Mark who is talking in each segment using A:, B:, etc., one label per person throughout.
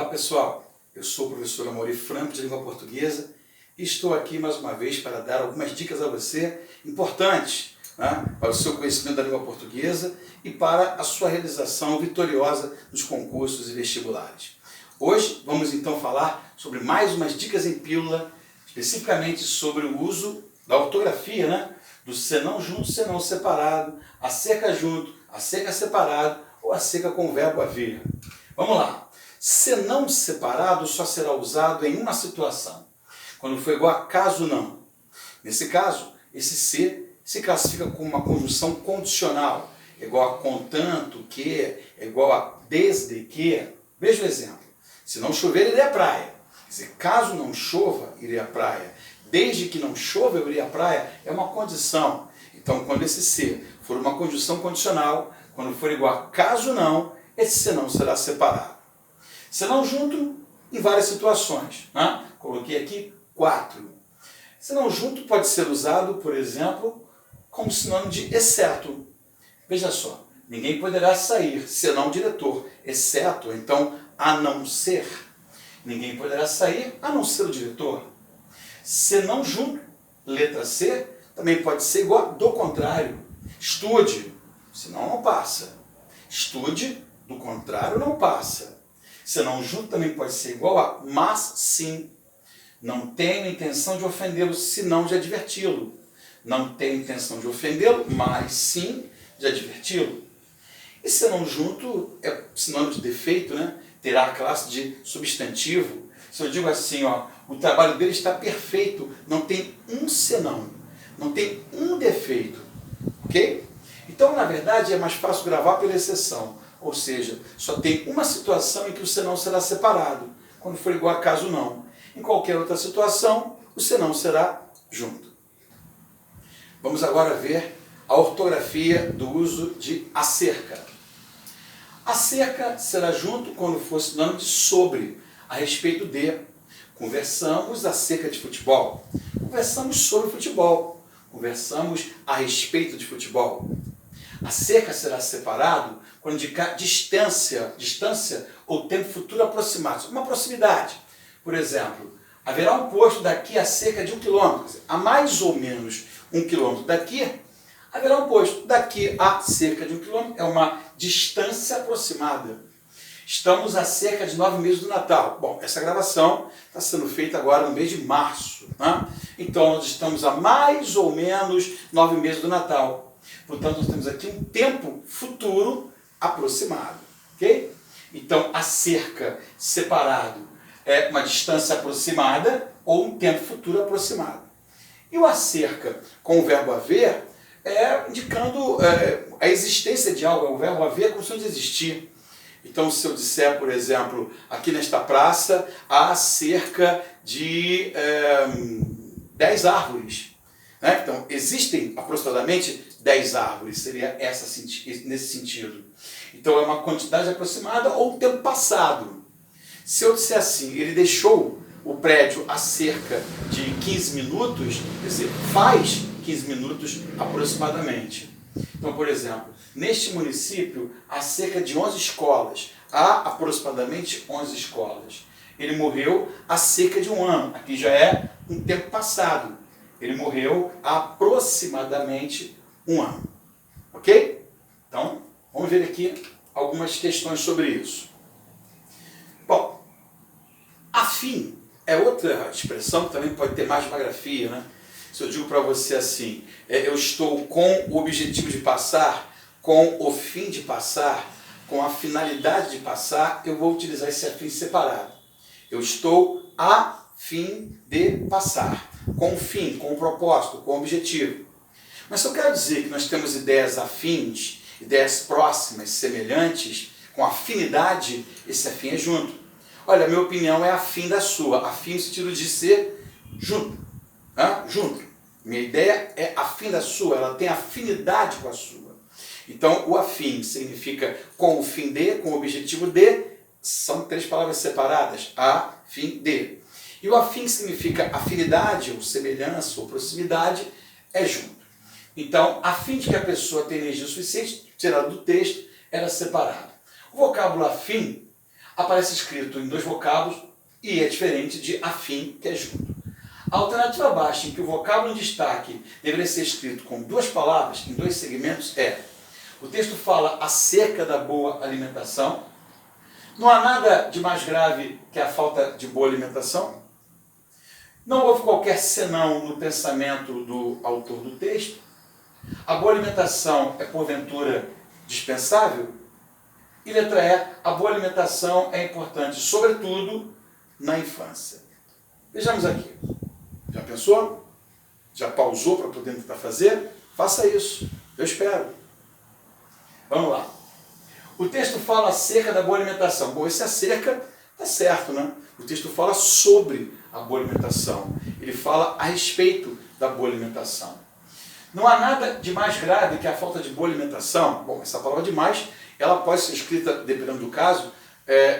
A: Olá pessoal, eu sou o professor Amaury Franco de Língua Portuguesa e estou aqui mais uma vez para dar algumas dicas a você importantes, né, para o seu conhecimento da língua portuguesa e para a sua realização vitoriosa nos concursos e vestibulares. Hoje vamos então falar sobre mais umas dicas em pílula, especificamente sobre o uso da ortografia, né, do senão junto, senão separado, a seca junto, a seca separado ou a seca com o verbo haver. Vamos lá. Senão separado só será usado em uma situação, quando for igual a caso não. Nesse caso, esse ser se classifica como uma conjunção condicional, igual a contanto que, igual a desde que. Veja o exemplo. Se não chover, irei à praia. Quer dizer, caso não chova, irei à praia. Desde que não chova, eu irei à praia, é uma condição. Então, quando esse ser for uma conjunção condicional, quando for igual a caso não, esse senão será separado. Senão junto em várias situações, né? Coloquei aqui 4. Senão junto pode ser usado, por exemplo, como sinônimo de exceto. Veja só, ninguém poderá sair senão o diretor, exceto, então, a não ser. Ninguém poderá sair a não ser o diretor. Senão junto, letra C, também pode ser igual a do contrário. Estude, senão não passa. Estude, do contrário não passa. Senão junto também pode ser igual a mas sim. Não tenho intenção de ofendê-lo, senão de adverti-lo. Não tenho intenção de ofendê-lo, mas sim de adverti-lo. E senão junto é sinônimo de defeito, né? Terá a classe de substantivo. Se eu digo assim, ó, o trabalho dele está perfeito, não tem um senão, não tem um defeito, ok? Então, na verdade, é mais fácil gravar pela exceção. Ou seja, só tem uma situação em que o senão será separado, quando for igual a caso não. Em qualquer outra situação, o senão será junto. Vamos agora ver a ortografia do uso de acerca. Acerca será junto quando for sinônimo de sobre, a respeito de. Conversamos acerca de futebol. Conversamos sobre futebol. Conversamos a respeito de futebol. Acerca será separado quando indicar distância ou tempo futuro aproximado, uma proximidade. Por exemplo, haverá um posto daqui a cerca de 1 quilômetro, a mais ou menos 1 quilômetro daqui, haverá um posto daqui a cerca de 1 quilômetro, é uma distância aproximada. Estamos a cerca de 9 meses do Natal. Bom, essa gravação está sendo feita agora no mês de março, né? Então nós estamos a mais ou menos 9 meses do Natal. Portanto, nós temos aqui um tempo futuro aproximado, ok? Então, acerca separado é uma distância aproximada ou um tempo futuro aproximado. E o acerca com o verbo haver é indicando a existência de algo. O verbo haver é como se não existir. Então, se eu disser, por exemplo, aqui nesta praça há cerca de 10 árvores. Né? Então, existem aproximadamente 10 árvores, seria nesse sentido. Então, é uma quantidade aproximada ou um tempo passado. Se eu disser assim, ele deixou o prédio há cerca de 15 minutos, quer dizer, faz 15 minutos aproximadamente. Então, por exemplo, neste município há cerca de 11 escolas, há aproximadamente 11 escolas. Ele morreu há cerca de 1 ano, aqui já é um tempo passado. Ele morreu há aproximadamente 1 ano. Ok? Então, vamos ver aqui algumas questões sobre isso. Bom, afim é outra expressão que também pode ter mais de uma grafia, né? Se eu digo para você assim, eu estou com o objetivo de passar, com o fim de passar, com a finalidade de passar, eu vou utilizar esse afim separado. Eu estou a fim de passar, com o fim, com o propósito, com o objetivo. Mas se eu quero dizer que nós temos ideias afins, ideias próximas, semelhantes, com afinidade, esse afim é junto. Olha, a minha opinião é afim da sua, afim no sentido de ser junto. Junto. Minha ideia é afim da sua, ela tem afinidade com a sua. Então, o afim significa com o fim de, com o objetivo de, são 3 palavras separadas, a, fim de. E o afim significa afinidade, ou semelhança, ou proximidade, é junto. Então, a fim de que a pessoa tenha energia suficiente, tirado do texto, era separado. O vocábulo afim, aparece escrito em dois vocábulos e é diferente de afim, que é junto. A alternativa baixa, em que o vocábulo em destaque deveria ser escrito com duas palavras, em dois segmentos, é: o texto fala acerca da boa alimentação. Não há nada de mais grave que a falta de boa alimentação. Não houve qualquer senão no pensamento do autor do texto. A boa alimentação é, porventura, dispensável? E letra E, a boa alimentação é importante, sobretudo, na infância. Vejamos aqui. Já pensou? Já pausou para poder tentar fazer? Faça isso. Eu espero. Vamos lá. O texto fala acerca da boa alimentação. Bom, esse acerca está certo, né? O texto fala sobre a boa alimentação. Ele fala a respeito da boa alimentação. Não há nada de mais grave que a falta de boa alimentação. Bom, essa palavra demais, ela pode ser escrita, dependendo do caso,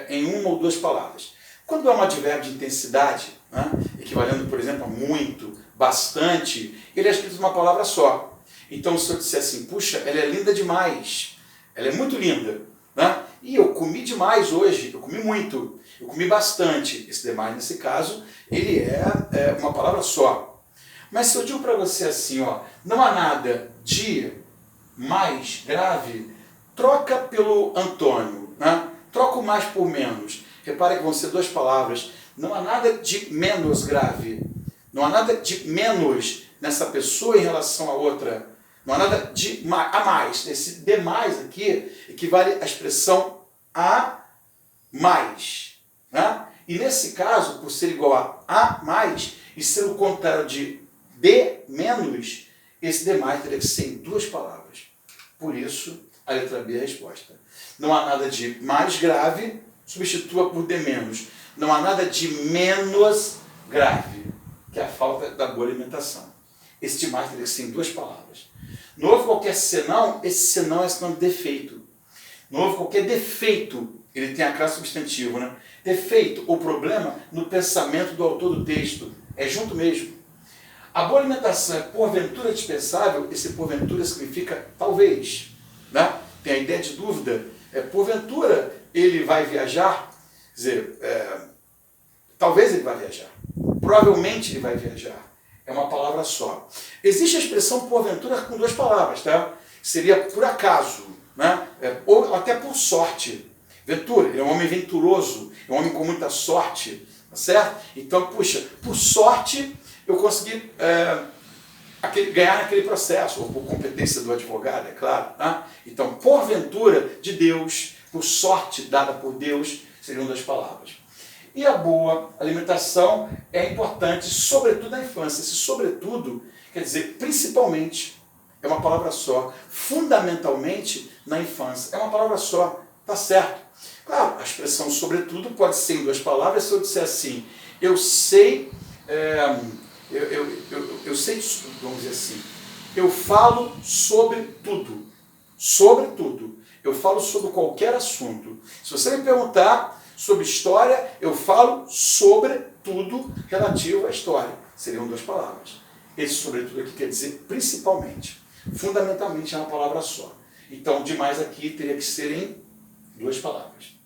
A: em uma ou duas palavras. Quando é um advérbio de intensidade, né, equivalendo, por exemplo, a muito, bastante, ele é escrito numa palavra só. Então, se eu disser assim, puxa, ela é linda demais, ela é muito linda, né? E eu comi demais hoje, eu comi muito, eu comi bastante. Esse demais, nesse caso, ele é uma palavra só. Mas se eu digo para você assim, ó, não há nada de mais grave, troca pelo Antônio, né? Troca o mais por menos. Repare que vão ser duas palavras. Não há nada de menos grave. Não há nada de menos nessa pessoa em relação à outra. Não há nada de a mais. Esse demais aqui equivale à expressão a mais, né? E nesse caso, por ser igual a mais e ser o contrário de menos, esse demais teria que ser em duas palavras. Por isso, a letra B é a resposta. Não há nada de mais grave, substitua por de menos. Não há nada de menos grave, que é a falta da boa alimentação. Esse demais teria que ser em duas palavras. Não houve qualquer senão, esse senão é sinônimo de defeito. Não houve qualquer defeito, ele tem a classe substantivo, né? Defeito ou problema no pensamento do autor do texto. É junto mesmo. A boa alimentação é porventura dispensável, esse porventura significa talvez, né? Tem a ideia de dúvida. Porventura ele vai viajar, quer dizer, talvez ele vai viajar, provavelmente ele vai viajar. É uma palavra só. Existe a expressão porventura com duas palavras, tá? Seria por acaso, né? Ou até por sorte. Ventura, ele é um homem venturoso, é um homem com muita sorte, tá certo? Então, puxa, por sorte eu consegui ganhar naquele processo, ou por competência do advogado, é claro. Tá? Então, porventura de Deus, por sorte dada por Deus, seriam duas palavras. E a boa alimentação é importante, sobretudo na infância. Esse sobretudo quer dizer principalmente, é uma palavra só. Fundamentalmente na infância, é uma palavra só, tá certo? Claro, a expressão sobretudo pode ser em duas palavras. Se eu disser assim, eu sei, eu sei, vamos dizer assim, eu falo sobre tudo. Sobre tudo. Eu falo sobre qualquer assunto. Se você me perguntar sobre história, eu falo sobre tudo relativo à história. Seriam duas palavras. Esse sobretudo aqui quer dizer principalmente. Fundamentalmente é uma palavra só. Então, demais aqui teria que ser em duas palavras.